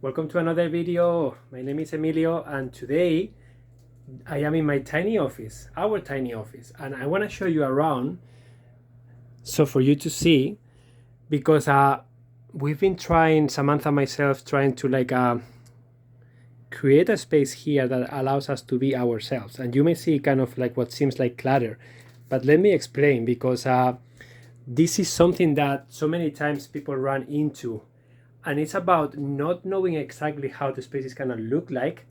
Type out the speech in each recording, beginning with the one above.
Welcome to another video. My name is Emilio and today I am in my tiny office, our tiny office, and I want to show you around so for you to see, because we've been trying, Samantha and myself, trying to create a space here that allows us to be ourselves. And you may see kind of like what seems like clutter, but let me explain, because this is something that so many times people run into, and it's about not knowing exactly how the space is gonna look like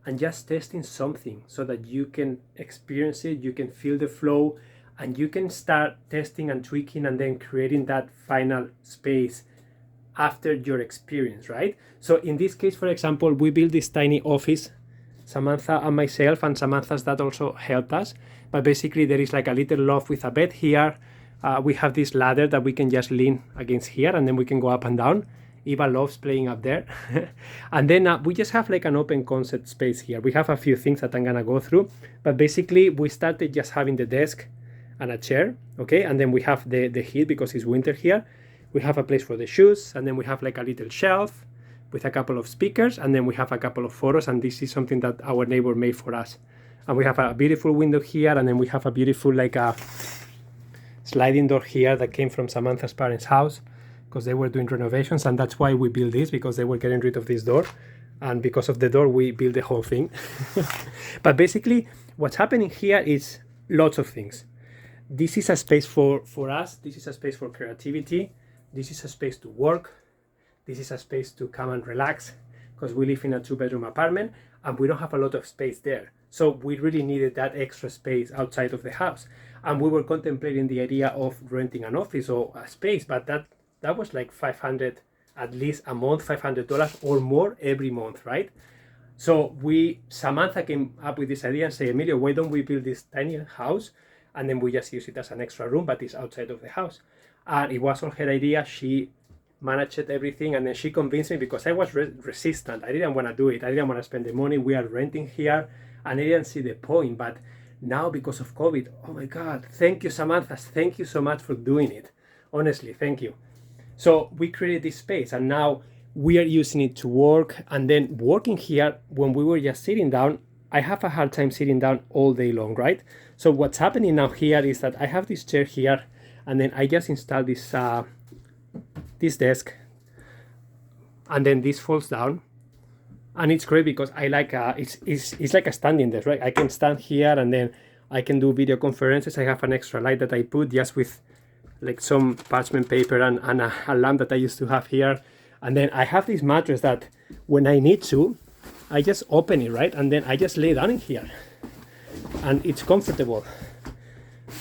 and just testing something so that you can experience it, you can feel the flow, and you can start testing and tweaking and then creating that final space after your experience, right? So in this case, for example, we built this tiny office, Samantha and myself, and Samantha's dad also helped us. But basically there is like a little loft with a bed here. We have this ladder that we can just lean against here, and then we can go up and down. Eva loves playing up there. And then we just have like an open concept space here. We have a few things that I'm gonna go through, but basically we started just having the desk and a chair, okay? And then we have the heat because it's winter here. We have a place for the shoes, and then we have like a little shelf with a couple of speakers, and then we have a couple of photos, and this is something that our neighbor made for us. And we have a beautiful window here, and then we have a beautiful like a sliding door here that came from Samantha's parents' house, because they were doing renovations, and that's why we built this, because they were getting rid of this door, and because of the door we built the whole thing. But basically what's happening here is lots of things. This is a space for us, this is a space for creativity, this is a space to work, this is a space to come and relax, because we live in a 2-bedroom apartment and we don't have a lot of space there. So we really needed that extra space outside of the house, and we were contemplating the idea of renting an office or a space, but that was like $500 at least a month, $500 or more every month, right? So Samantha came up with this idea and said, Emilio, why don't we build this tiny house and then we just use it as an extra room, but it's outside of the house. And it was all her idea. She managed everything, and then she convinced me, because I was resistant. I didn't want to do it. I didn't want to spend the money. We are renting here and I didn't see the point. But now, because of COVID, oh my God, thank you, Samantha. Thank you so much for doing it. Honestly, thank you. So we created this space, and now we are using it to work. And then working here, when we were just sitting down, I have a hard time sitting down all day long, right? So what's happening now here is that I have this chair here, and then I just installed this this desk, and then this falls down, and it's great because I like it's like a standing desk, right? I can stand here, and then I can do video conferences. I have an extra light that I put just with like some parchment paper and a lamp that I used to have here. And then I have this mattress that when I need to, I just open it, right? And then I just lay down in here, and it's comfortable.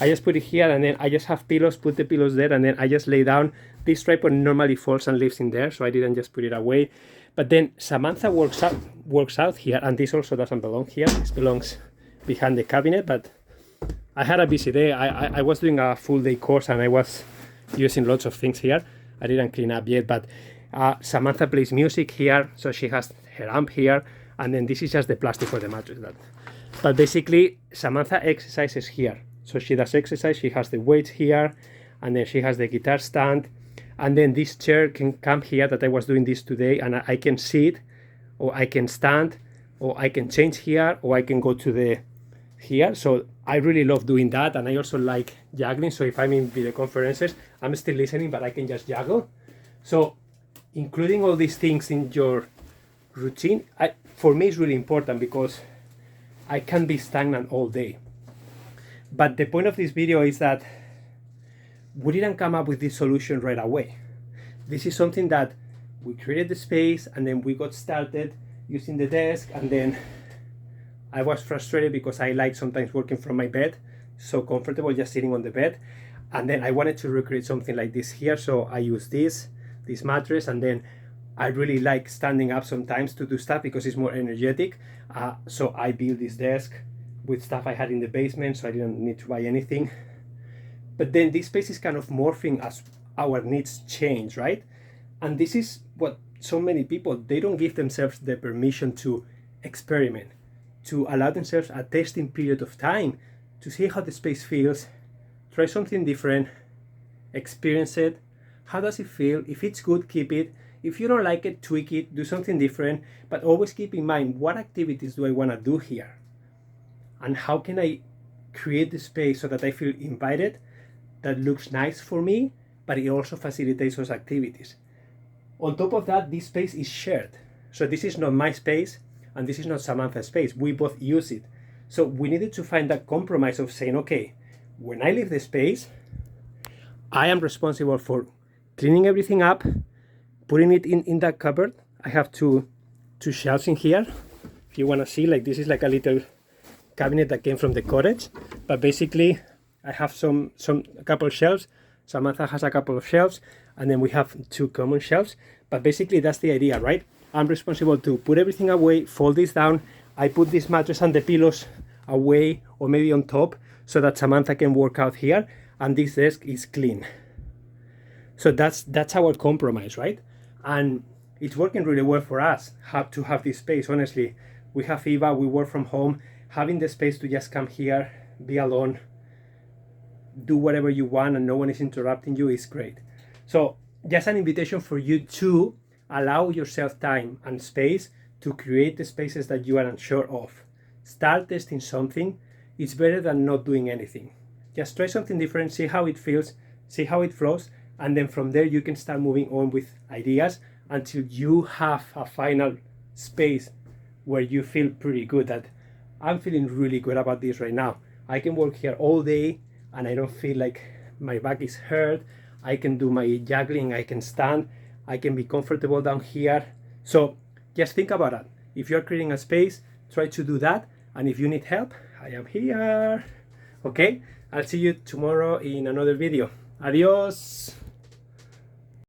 I just put it here, and then I just have pillows, put the pillows there, and then I just lay down. This tripod normally falls and lives in there, so I didn't just put it away. But then Samantha works out here, and this also doesn't belong here. This belongs behind the cabinet, but I had a busy day. I was doing a full day course, and I was using lots of things here. I didn't clean up yet, but Samantha plays music here, so she has her amp here, and then this is just the plastic for the mattress. But basically, Samantha exercises here. So she does exercise, she has the weights here, and then she has the guitar stand, and then this chair can come here that I was doing this today, and I can sit, or I can stand, or I can change here, or I can go to here. So I really love doing that, and I also like juggling. So if I'm in video conferences, I'm still listening, but I can just juggle. So including all these things in your routine, for me, is really important, because I can't be stagnant all day. But the point of this video is that we didn't come up with this solution right away. This is something that we created the space, and then we got started using the desk, and then I was frustrated because I like sometimes working from my bed, so comfortable just sitting on the bed. And then I wanted to recreate something like this here, so I use this mattress, and then I really like standing up sometimes to do stuff because it's more energetic. So I built this desk with stuff I had in the basement, so I didn't need to buy anything. But then this space is kind of morphing as our needs change, right? And this is what so many people, they don't give themselves the permission to experiment, to allow themselves a testing period of time, to see how the space feels, try something different, experience it. How does it feel? If it's good, keep it. If you don't like it, tweak it, do something different, but always keep in mind, what activities do I want to do here? And how can I create the space so that I feel invited, that looks nice for me, but it also facilitates those activities. On top of that, this space is shared. So this is not my space, and this is not Samantha's space. We both use it. So we needed to find that compromise of saying, okay, when I leave the space, I am responsible for cleaning everything up, putting it in that cupboard. I have two shelves in here. If you want to see, like, this is like a little cabinet that came from the cottage, but basically I have a couple of shelves. Samantha has a couple of shelves, and then we have 2 common shelves. But basically that's the idea, right? I'm responsible to put everything away, fold this down. I put this mattress and the pillows away, or maybe on top, so that Samantha can work out here, and this desk is clean. So that's our compromise, right? And it's working really well for us to have this space. Honestly, we have Eva, we work from home. Having the space to just come here, be alone, do whatever you want, and no one is interrupting you is great. So just an invitation for you to allow yourself time and space to create the spaces that you are unsure of. Start testing something. It's better than not doing anything. Just try something different, see how it feels, see how it flows, and then from there you can start moving on with ideas until you have a final space where you feel pretty good. That I'm feeling really good about this right now. I can work here all day and I don't feel like my back is hurt. I can do my juggling, I can stand, I can be comfortable down here. So just think about that. If you're creating a space, try to do that. And if you need help, I am here. Okay, I'll see you tomorrow in another video. Adios.